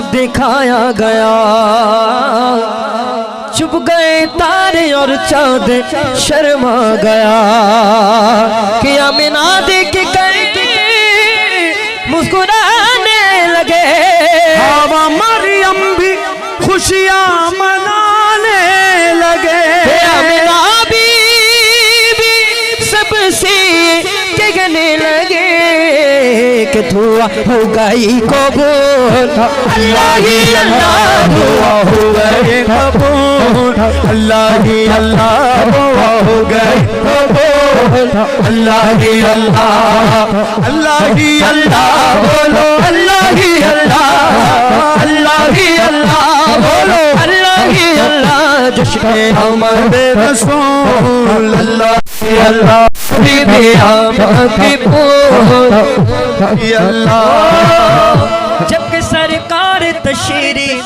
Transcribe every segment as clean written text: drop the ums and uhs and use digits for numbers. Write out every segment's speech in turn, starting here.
जब दिखाया गया, चुप गए तारे और चाँद शर्मा गया। कि आमिना देख कर मुस्कुराने लगे, हवा मरियम भी खुशियां मनाने लगे। आमिना बीबी सबसे कहने लगे कि दुआ हो गई कबूल, अल्लाह ही अल्लाह दुआ हो गई कबूल, अल्लाह ही अल्लाह दुआ हो गई कबूल, अल्लाह ही अल्लाह, अल्लाह ही अल्लाह बोलो, अल्लाह ही अल्लाह, अल्लाह ही अल्लाह बोलो, अल्लाह ही अल्लाह। जश्न अहमद रसूल अल्लाह ही अल्लाह, बीबी आमद की पूल अल्लाह। जबकि सरकार तशरीफ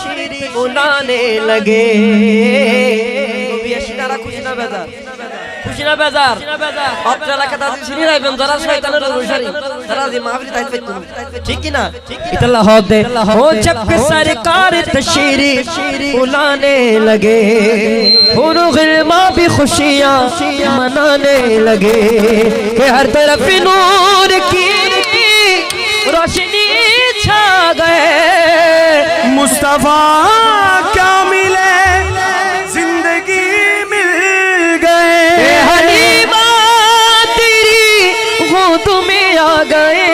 बुलाने लगे, খুশি না বেজার অত্র এলাকা তাদের চিনি রাখবেন যারা শয়তানের অনুসারী, যারা যে মাহফিল তাই পেত ঠিক কি না? ইতাল্লাহ হদ দে ও जबकि सरकार तशरीफ बुलाने लगे, हुरूर गिल्मा भी खुशियां मनाने लगे कि हर तरफ नूर की रोशनी छा गए। मुस्तफा क्या मिले जिंदगी मिल गए, हनीबा तेरी गोद में आ गए।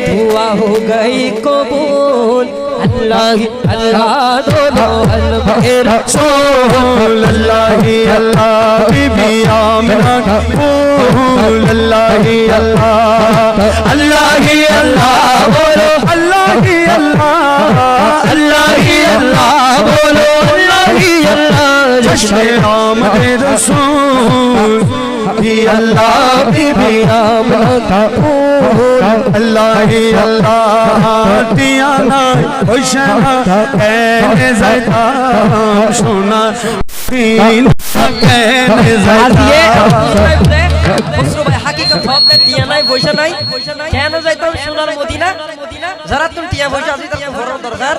दुआ हो गई कबूल, अल्लाह ही अल्लाह दोनों रसूल अल्लाह ही अल्लाह, बीबी आमिना कबूल, अल्लाह ही अल्लाह, अल्लाह ही अल्लाह बोलो, अल्लाह ही अल्लाह, अल्लाह ही अल्लाह बोलो, अल्लाह ही अल्लाह। जश्न आमद रसूल ही अल्लाह, बीबी आमिना कबूल, अल्लाह ही अल्लाह। दियाना होशना कहने ज़ैदा सोना तीन कहने ज़ैदा। হাকিকত হবে টিয়া নাই পয়সা নাই, কেন যাইতাম সোনার মদিনা? যারা তুমি টিয়া পয়সা আছে তার বড় দরকার,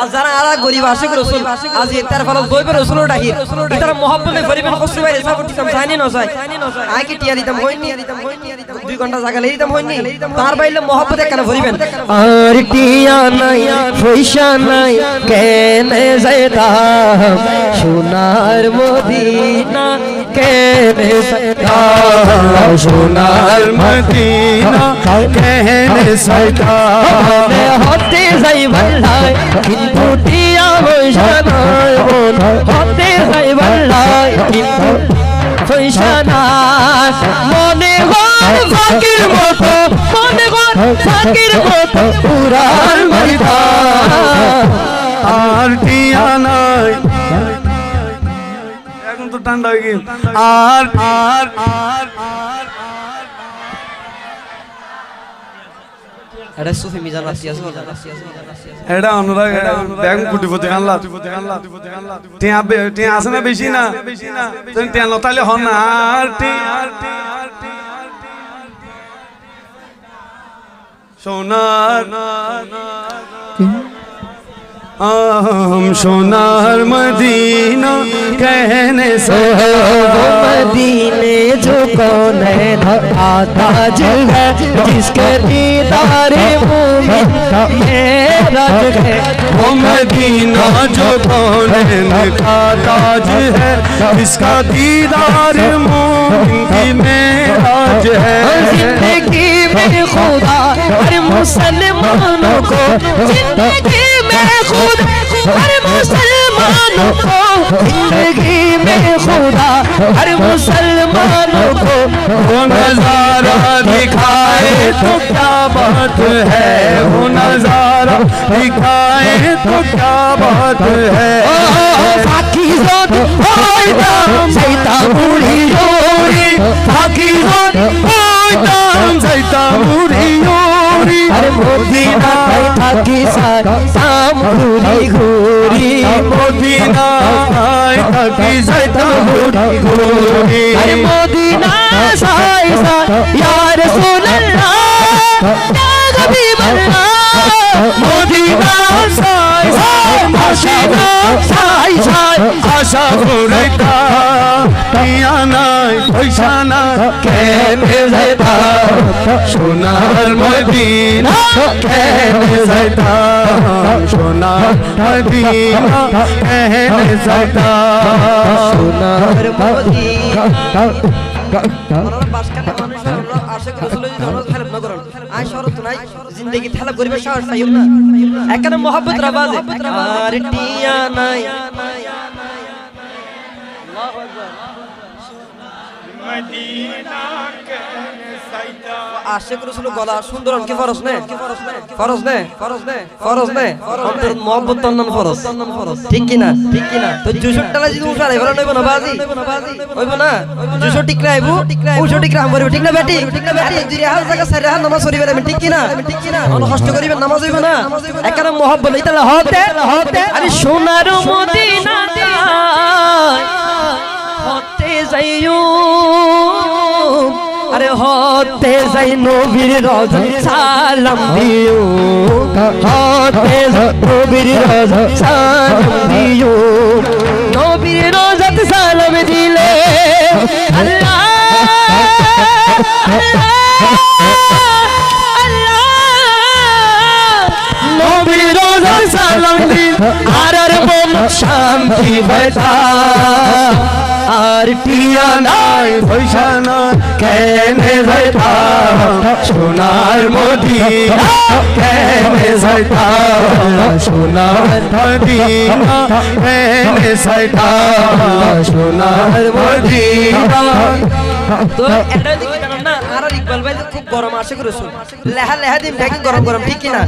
আর যারা আরা গরিব আশিক রাসূল আজ তার ফল দইবে রাসূল ডাকি তারা mohabbat পরিবেন কষ্ট ভাই হিসাব দিতাম জানি না যায় আই কি টিয়া দিতাম হইনি 2 ঘন্টা জায়গা লই দিতাম হইনি, তার বাইলে mohabbat কেন ভরিবেন? আর টিয়া নাই পয়সা নাই কেনে যাইতাম সোনার মদিনা, কেনে যাইতাম সোনার মদিনা, কেনে যাইতাম। হতে যাই ভাল্লাই কিন্তু টিয়া পয়সা নাই, হতে যাই ভাল্লাই কিন্তু পয়সা নাই। মনে হয় ফাকির মতো, মনে হয় ফাকির মতো পুরার ময়দান, আর টিয়া নাই। এখন তো ঠান্ডা হয়ে গেল, আর আর আর এটা সুফি মিজান রাশি আছে এটা অনুরাগ ব্যাগ কুটিপতি খানলা টিয়া টিয়া আছে না বেশি না তুমি টিয়া লতালে হন না আর সোনার सोनार मदीना कहने से वो मदीने जो कौन है ताज है, जिसके दीदारे मोमिन का मेराज है। वो मदीना जो कौन है ताज है, जिसका दीदार मोमिन की मेराज है। जिंदगी में खुदा हर मुसलमानों को, जिंदगी में खुदा हर मुसलमानों को, जिंदगी में खुदा हर मुसलमानों को वो नजारा दिखाए तो क्या बात है, वो नजारा दिखाए तो क्या बात है। फाकी जोत होइदाम सैता मुड़ी योरी, फाकी जोत होइदाम सैता मुड़ी योरी। अरे मोदीना फाकी साम घूरी घूरी, मोदीना फाकी सैता मुड़ी घूरी। अरे मोदीना साई सा या रसूल अल्लाह या हबीब अल्लाह মদিনা সাই মদিনা সাই সাই আশা ফুরাইতা টিয়া নাই পয়সা না কেনে যাইতা সোনার মদিনা কেনে যাইতা সোনার মদিনা কেনে যাইতা সোনার মদিনা বাসকানে মানুষ আশিক রাসূলের জন্য খেলাপ না করেন আই শরত নাই জিন্দেগি খেলাপ করিবে সাহস পাইও না এখানে মোহাব্বত রাবাজে আর টিয়া নাই আল্লাহু আকবার মদিনা কেনে সাইতা আশিক রাসূল গলা সুন্দর কি ফরজ নে ফরজ নে ফরজ নে ফরজ নে অন্তর মোহাব্বত তন্নন ফরজ ঠিক কি না তো 64 টালা যদি উঠালে ভালো নইব না বাজি হইব না 64 টিকরা আইবো 64 টিকরা আমবো ঠিক না বেটি আরে দুই হাজার টাকা সারা নামাজ পড়িবে আমি ঠিক কি না অন কষ্ট করিবেন নামাজ হইব না একারে মোহাব্বত ইতালা হতে আরে সোনার মদিনা হতে যাইও আরে হতে যাই নবীর রওজা সালাম দিও হতে নবীর রওজা সালাম দিও নবীর রওজাতে সালাম দিলে আল্লাহ নবীর রওজাতে সালাম দিলে আর মন শান্তি পাইতা আর টিয়া নাই পয়সা না কেনে যাইতা সোনার মদিনা কেনে যাইতা সোনার মদিনা কেনে যাইতা সোনার মদিনা তো এটা দিকে জানেন না আর ইকবাল ভাই খুব গরম আসে করেছো লেহা দিন দেখি গরম ঠিক কি না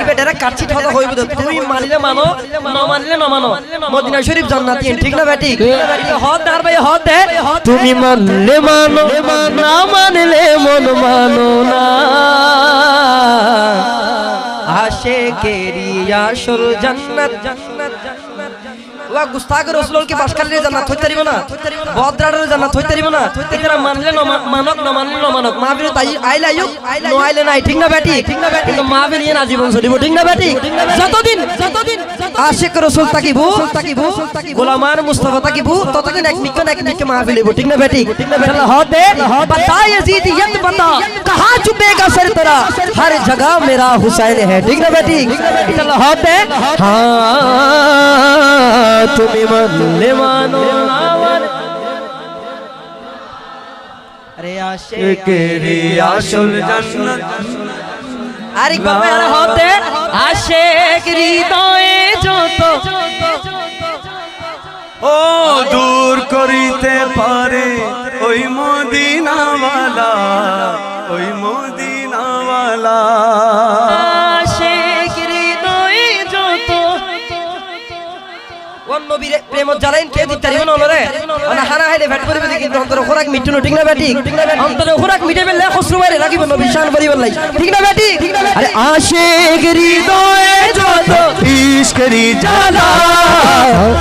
এই বেটারা কাটছি ঠকা হইব তো তুমি মানিলে মানো না মানিলে না মানো মদিনা শরীফ জান্নাতি ঠিক না বেটি হদ আর ভাই হদ দে তুমি মানলে মানো না মানলে মন মানো না আশিকেরি আসল জান্নাত ওয়া গুস্তাখ রাসূলুল্লাহ কি বাসকালে জান্নাত হইতে পারিব না বদরাডের জান্নাত হইতে পারিব না এরা মানলে না মানক না মানলে না মানক মাহফিল তাই আইলা আইয়ুক নো আইলে নাই ঠিক না বেটি কিন্তু মাহফিল ইয়ে না জীবন চলিব ঠিক না বেটি যতদিন আশিক রাসূল তাকিবু গোলামার মুস্তাফা তাকিবু ততদিন এক নিক মাহফিল হইব ঠিক না বেটি চল হদে बता यजीदियत बता कहां छुपेगा सर तेरा हर जगह मेरा हुसैन है ठीक ना बेटी चल हदे हां তুমি মানলে মানো আরে আশিকেরি আসল জান্নাত আরে বাবা আর হতে আশিক হৃদয়ে যত ও দূর করিতে পারে ওই মদিনাওয়ালা ওই মদিনাওয়ালা আশিক হৃদয়ে যত কোন নবীর প্রেম জ্বালাইন কে দিতে পারিব না ওরে মানে হানা হাইলে ভেট করিবে কিন্তু অন্তর খোরাক মিটুনো ঠিক না বেটি অন্তর খোরাক মিটাবে লে খসরু বাইরে লাগিব নবী শান পরিবার লাই ঠিক না বেটি আরে আশিক হৃদয়ে যত ইশকেরি জ্বালা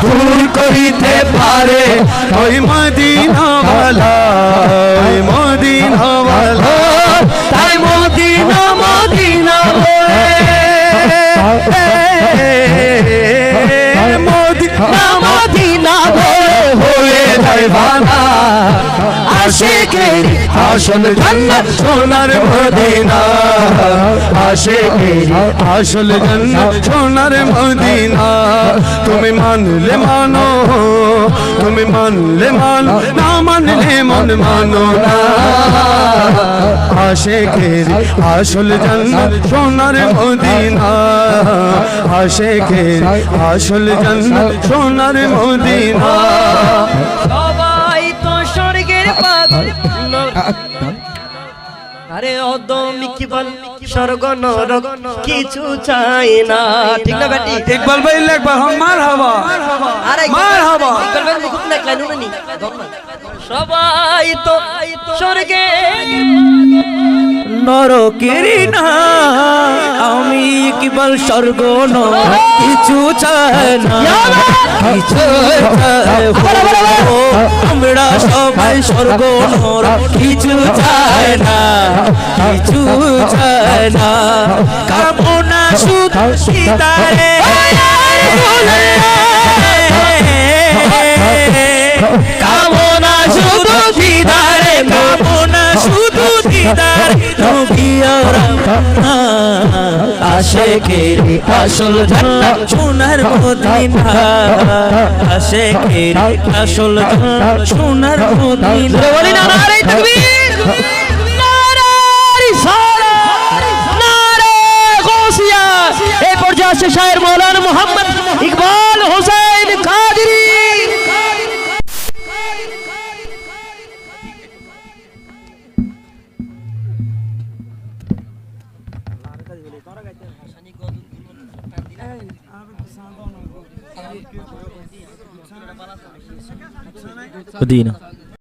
দূর করিতে পারে ওই মদিনাওয়ালা ওই মদিনাওয়ালা তাই মদিনা মদিনা মদিনা মদিনা হয়ে যায় বানা আশিকেরি আসল জান্নাত সোনার মদিনা আশিকেরি আসল জান্নাত সোনার মদিনা তুমি মানলে মানো তুমি মানলে মানো না মানলে মন মানো না আশিকেরি আসল জান্নাত সোনার মদিনা আশিকেরি আসল জান্নাত সোনার মদিনা সবাই তো স্বর্গের পাগল আরে অদমি কি বল স্বর্গ নরক কিছু চাই না ঠিক না বেটি ইকবাল ভাই লাগবা মারহাবা আরে মারহাবা ইকবাল ভাই মুখ না লাইন নি সবাই তো স্বর্গের নরকেরই না আমি কেবল স্বর্গ নয় কিছু চাই না কিছু চাই আমরা সবাই স্বর্গ নর কিছু চাই না কিছু চাই না কামনা শুধু সীতারে কামনা শুধু দিদারে কামনা শুধু দিদার নবিয়ার আশেকের আসল জান্নাত সোনার মদিনা আশেকের আসল জান্নাত সোনার মদিনা বলি না নারে তাকবীর নারে রিসালাত নারে গাউসিয়া এই পর্যায়ে আসে শায়ের মাওলানা মুহাম্মদ ইকবাল হোসেন কাদেরী মদিনা